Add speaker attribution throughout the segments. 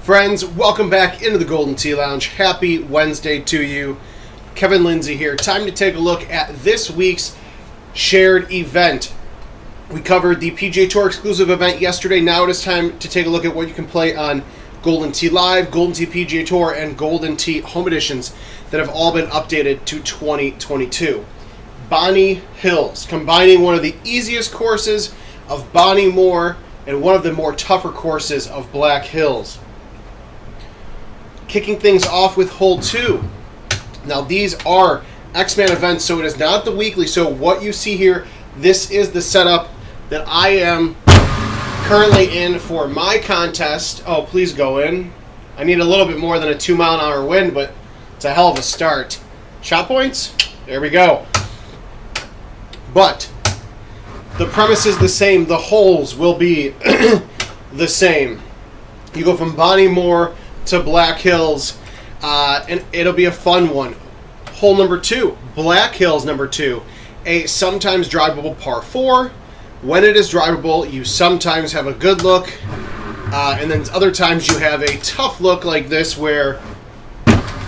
Speaker 1: Friends, welcome back into the Golden Tee Lounge. Happy Wednesday to you. Kevin Lindsay here. Time to take a look at this week's shared event. We covered the PGA Tour exclusive event yesterday. Now it is time to take a look at what you can play on Golden Tee Live, Golden Tee PGA Tour, and Golden Tee Home Editions that have all been updated to 2022. Bonnie Hills, combining one of the easiest courses of Bonnie Moor and one of the more tougher courses of Black Hills. Kicking things off with hole 2. Now these are X-Man events, so it is not the weekly. So what you see here, this is the setup that I am currently in for my contest. Oh, please go in. I need a little bit more than a 2-mile-an-hour wind, but it's a hell of a start. Shot points? There we go. But the premise is the same. The holes will be the same. You go from Bonnie Moor to Black Hills, and it'll be a fun one. Hole number 2, Black Hills number 2, a sometimes drivable par 4. When it is drivable, you sometimes have a good look, and then other times you have a tough look like this, where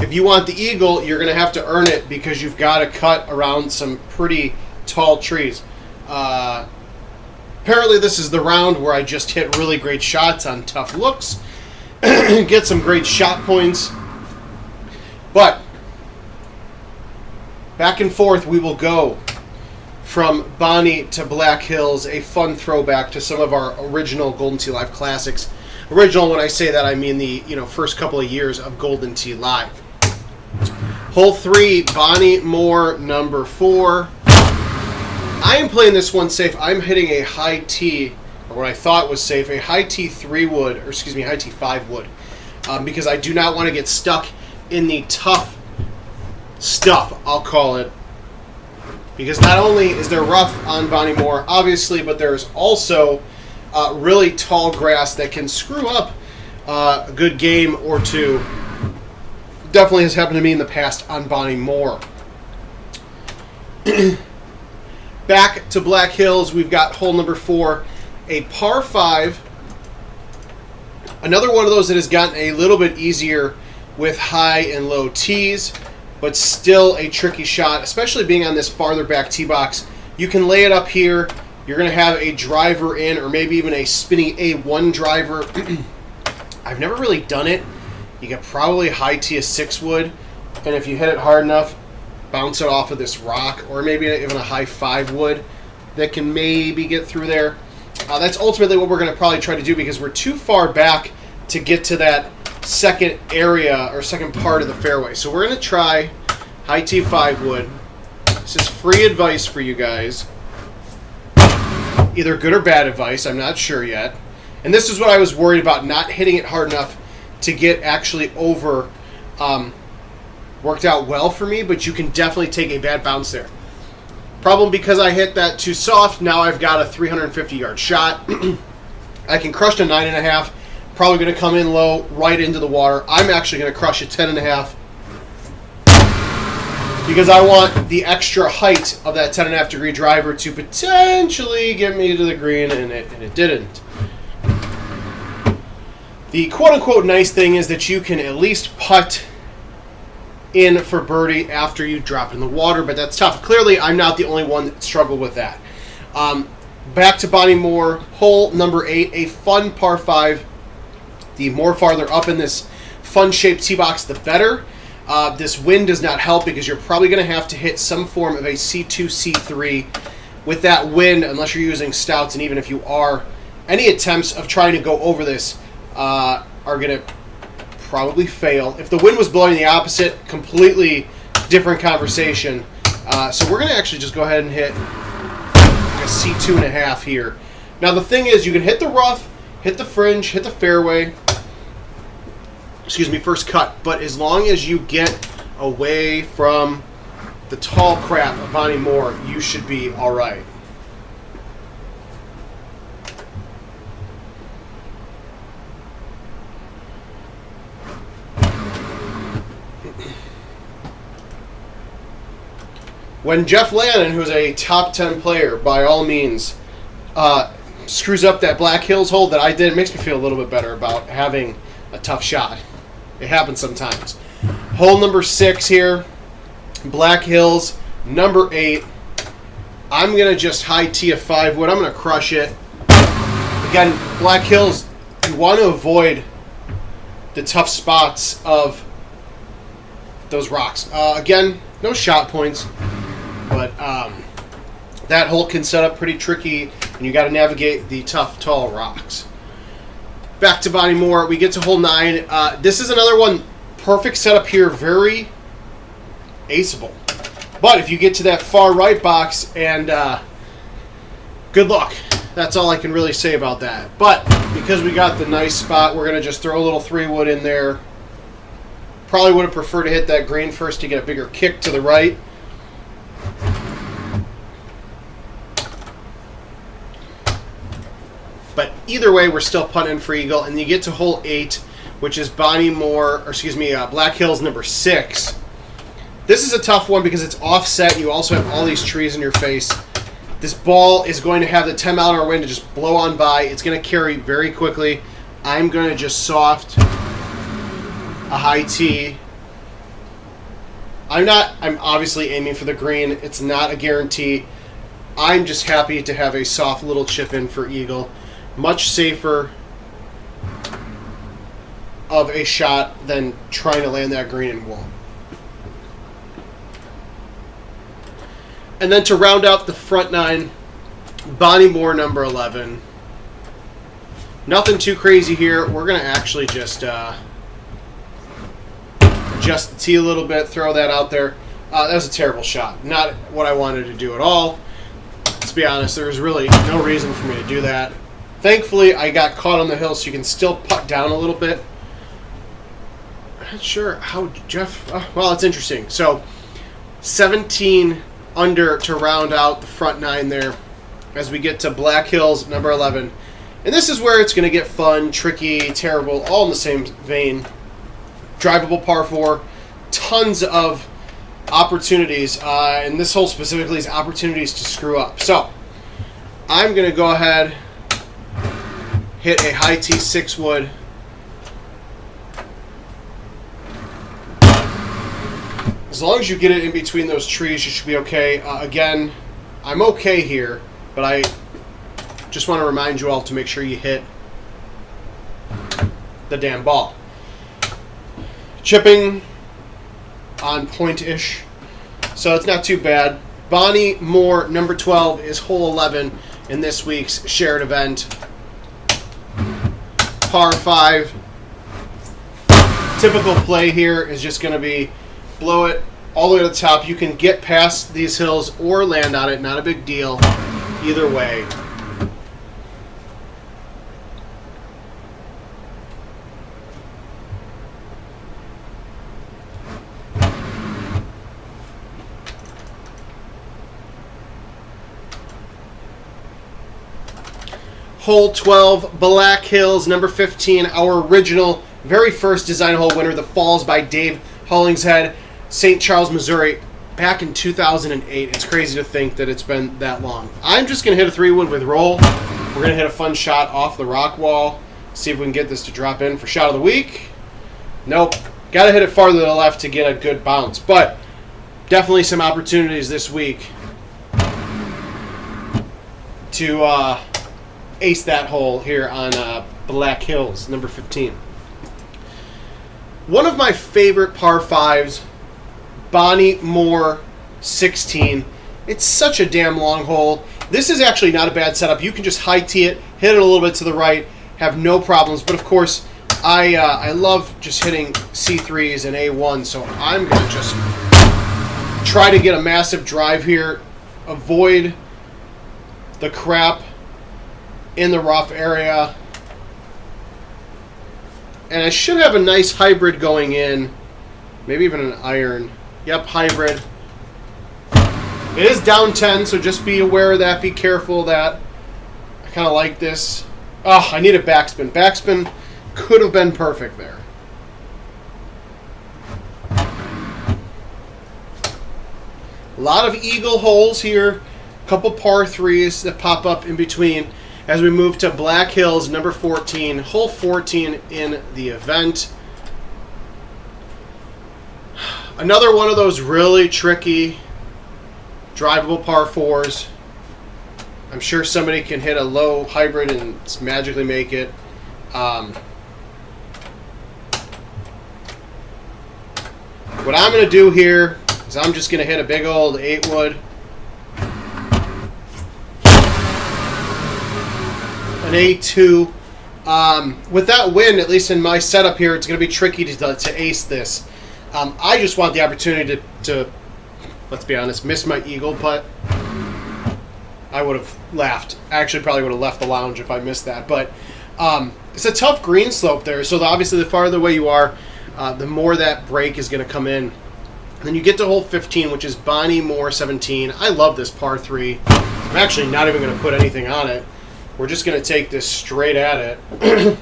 Speaker 1: if you want the eagle, you're going to have to earn it because you've got to cut around some pretty tall trees. Apparently this is the round where I just hit really great shots on tough looks, get some great shot points. But back and forth we will go from Bonnie to Black Hills, a fun throwback to some of our original Golden Tee Live classics. Original, when I say that, I mean the first couple of years of Golden Tee Live. Hole 3, Bonnie Moor number 4. I am playing this one safe. I'm hitting a high tee, or what I thought was safe, a high tee 3 wood, or excuse me, high tee 5 wood, because I do not want to get stuck in the tough stuff, I'll call it. Because not only is there rough on Bonnie Moor, obviously, but there's also really tall grass that can screw up a good game or two. Definitely has happened to me in the past on Bonnie Moor. Back to Black Hills, we've got hole number 4, a par 5. Another one of those that has gotten a little bit easier with high and low tees, but still a tricky shot, especially being on this farther back tee box. You can lay it up here. You're going to have a driver in, or maybe even a spinny A1 driver. I've never really done it. You could probably high tee a 6 wood, and if you hit it hard enough, bounce it off of this rock, or maybe even a high 5 wood that can maybe get through there. That's ultimately what we're going to probably try to do, because we're too far back to get to that second area or second part of the fairway. So we're going to try high tee 5 wood. This is free advice for you guys. Either good or bad advice, I'm not sure yet. And this is what I was worried about, not hitting it hard enough to get actually over. Worked out well for me, but you can definitely take a bad bounce there. Problem, because I hit that too soft, now I've got a 350-yard shot. I can crush to 9.5. Probably going to come in low, right into the water. I'm actually going to crush a 10.5 because I want the extra height of that 10.5 degree driver to potentially get me to the green, and it didn't. The quote-unquote nice thing is that you can at least putt in for birdie after you drop in the water, but that's tough. Clearly, I'm not the only one that struggled with that. Back to Bonnie Moor, hole number 8, a fun par 5. The more farther up in this fun-shaped tee box, the better. This wind does not help because you're probably going to have to hit some form of a C2, C3 with that wind, unless you're using stouts, and even if you are, any attempts of trying to go over this are going to probably fail. If the wind was blowing the opposite, completely different conversation. So we're going to actually just go ahead and hit a C2.5 here. Now the thing is, you can hit the rough, hit the fringe, hit the fairway, first cut, but as long as you get away from the tall crap of Bonnie Moor, you should be all right. When Jeff Lannon, who's a top 10 player by all means, screws up that Black Hills hole that I did, it makes me feel a little bit better about having a tough shot. It happens sometimes. Hole number 6 here, Black Hills, number 8. I'm going to just high tee a 5-wood. I'm going to crush it. Again, Black Hills, you want to avoid the tough spots of those rocks. Again, no shot points, but that hole can set up pretty tricky, and you got to navigate the tough, tall rocks. Back to Bonnie Moor, we get to hole 9. This is another one, perfect setup here, very aceable. But if you get to that far right box, and good luck. That's all I can really say about that. But because we got the nice spot, we're going to just throw a little 3-wood in there. Probably would have preferred to hit that green first to get a bigger kick to the right. But either way, we're still punting for eagle. And you get to hole 8, which is Black Hills number 6. This is a tough one because it's offset. You also have all these trees in your face. This ball is going to have the 10-mile-an-hour wind to just blow on by. It's going to carry very quickly. I'm going to just soft a high tee. I'm obviously aiming for the green. It's not a guarantee. I'm just happy to have a soft little chip in for eagle. Much safer of a shot than trying to land that green and won't. And then to round out the front 9, Bonnie Moor number 11. Nothing too crazy here. We're going to actually just adjust the tee a little bit, throw that out there. That was a terrible shot. Not what I wanted to do at all. Let's be honest, there was really no reason for me to do that. Thankfully, I got caught on the hill, so you can still putt down a little bit. I'm not sure how Jeff... well, it's interesting. So, 17 under to round out the front 9 there as we get to Black Hills, number 11. And this is where it's going to get fun, tricky, terrible, all in the same vein. Drivable par 4, tons of opportunities, and this hole specifically is opportunities to screw up. So, I'm going to go ahead, hit a high tee 6-wood. As long as you get it in between those trees, you should be okay. Again, I'm okay here, but I just want to remind you all to make sure you hit the damn ball. Chipping on point-ish, so it's not too bad. Bonnie Moor, number 12, is hole 11 in this week's shared event. Par 5. Typical play here is just going to be blow it all the way to the top. You can get past these hills or land on it. Not a big deal. Either way. Hole 12, Black Hills, number 15, our original, very first design hole winner, the Falls by Dave Hollingshead, St. Charles, Missouri, back in 2008. It's crazy to think that it's been that long. I'm just going to hit a 3-wood with roll. We're going to hit a fun shot off the rock wall, see if we can get this to drop in for shot of the week. Nope. Got to hit it farther to the left to get a good bounce, but definitely some opportunities this week to ace that hole here on Black Hills, number 15. One of my favorite par 5s, Bonnie Moor 16. It's such a damn long hole. This is actually not a bad setup. You can just high tee it, hit it a little bit to the right, have no problems. But of course, I love just hitting C3s and A1, so I'm going to just try to get a massive drive here, avoid the crap in the rough area. And I should have a nice hybrid going in. Maybe even an iron. Yep, hybrid. It is down 10, so just be aware of that. Be careful of that. I kind of like this. Oh, I need a backspin. Backspin could have been perfect there. A lot of eagle holes here. A couple par 3s that pop up in between. as we move to Black Hills, number 14, hole 14 in the event. Another one of those really tricky, drivable par 4s. I'm sure somebody can hit a low hybrid and magically make it. What I'm going to do here is I'm just going to hit a big old 8-wood. An A2. With that wind, at least in my setup here, it's going to be tricky to ace this. I just want the opportunity to, let's be honest, miss my eagle putt. I would have laughed. I actually probably would have left the lounge if I missed that. But it's a tough green slope there. So obviously the farther away you are, the more that break is going to come in. And then you get to hole 15, which is Bonnie Moor 17. I love this par 3. I'm actually not even going to put anything on it. We're just going to take this straight at it.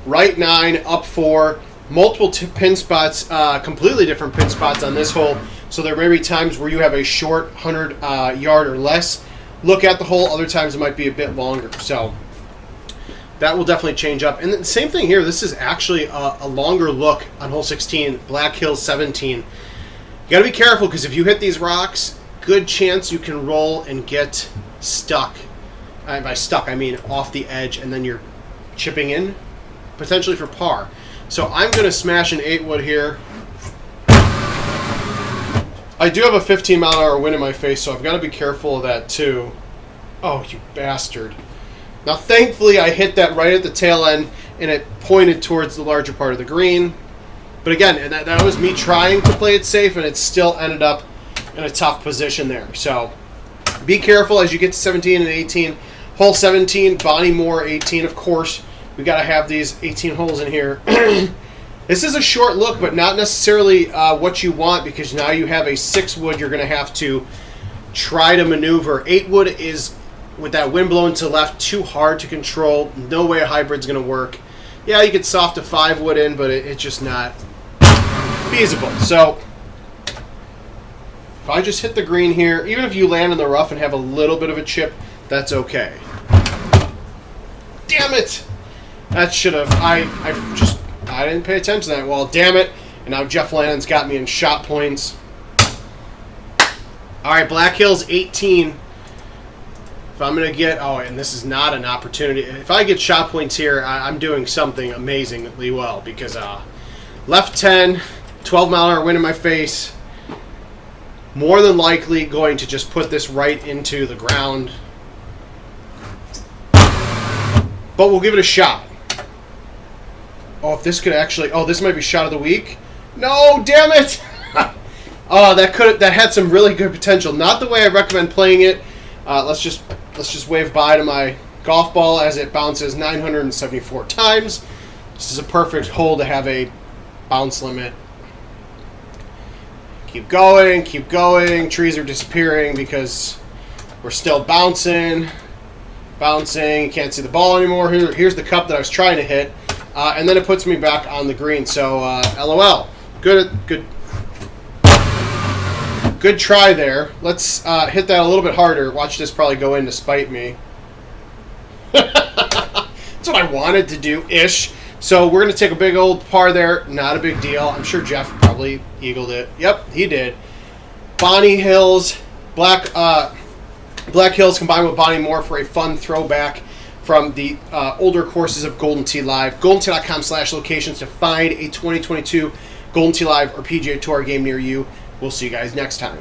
Speaker 1: Right 9, up 4. Multiple pin spots, completely different pin spots on this hole. So there may be times where you have a short 100 yard or less look at the hole. Other times it might be a bit longer. So that will definitely change up. And the same thing here. This is actually a longer look on hole 16, Black Hills 17. You got to be careful because if you hit these rocks, good chance you can roll and get stuck. By stuck, I mean off the edge, and then you're chipping in, potentially for par. So I'm going to smash an 8-wood here. I do have a 15-mile-an-hour wind in my face, so I've got to be careful of that too. Oh, you bastard. Now, thankfully, I hit that right at the tail end, and it pointed towards the larger part of the green. But again, that was me trying to play it safe, and it still ended up in a tough position there. So be careful as you get to 17 and 18. Hole 17, Bonnie Moor 18, of course. We got to have these 18 holes in here. This is a short look, but not necessarily what you want, because now you have a 6-wood you're going to have to try to maneuver. 8-wood is, with that wind blowing to the left, too hard to control. No way a hybrid's going to work. Yeah, you could soft a 5-wood in, but it's just not feasible. So if I just hit the green here, even if you land in the rough and have a little bit of a chip, that's okay. Damn it! That should have... I didn't pay attention to that. Well, damn it. And now Jeff Lannon's got me in shot points. All right, Black Hills 18. If I'm going to get... Oh, and this is not an opportunity. If I get shot points here, I'm doing something amazingly well, because left 10, 12-mile-an-hour wind in my face. More than likely going to just put this right into the ground. But we'll give it a shot. Oh, if this could actually... Oh, this might be shot of the week. No, damn it! Oh, that had some really good potential. Not the way I recommend playing it. Let's just wave bye to my golf ball as it bounces 974 times. This is a perfect hole to have a bounce limit. Keep going, keep going. Trees are disappearing because we're still bouncing. Bouncing. Can't see the ball anymore. Here's the cup that I was trying to hit. And then it puts me back on the green. So, LOL. Good try there. Let's hit that a little bit harder. Watch this probably go in to spite me. That's what I wanted to do, ish. So we're going to take a big old par there. Not a big deal. I'm sure Jeff probably eagled it. Yep, he did. Bonnie Hills. Black Hills combined with Bonnie Moor for a fun throwback from the older courses of Golden Tee Live. GoldenTee.com/locations to find a 2022 Golden Tee Live or PGA Tour game near you. We'll see you guys next time.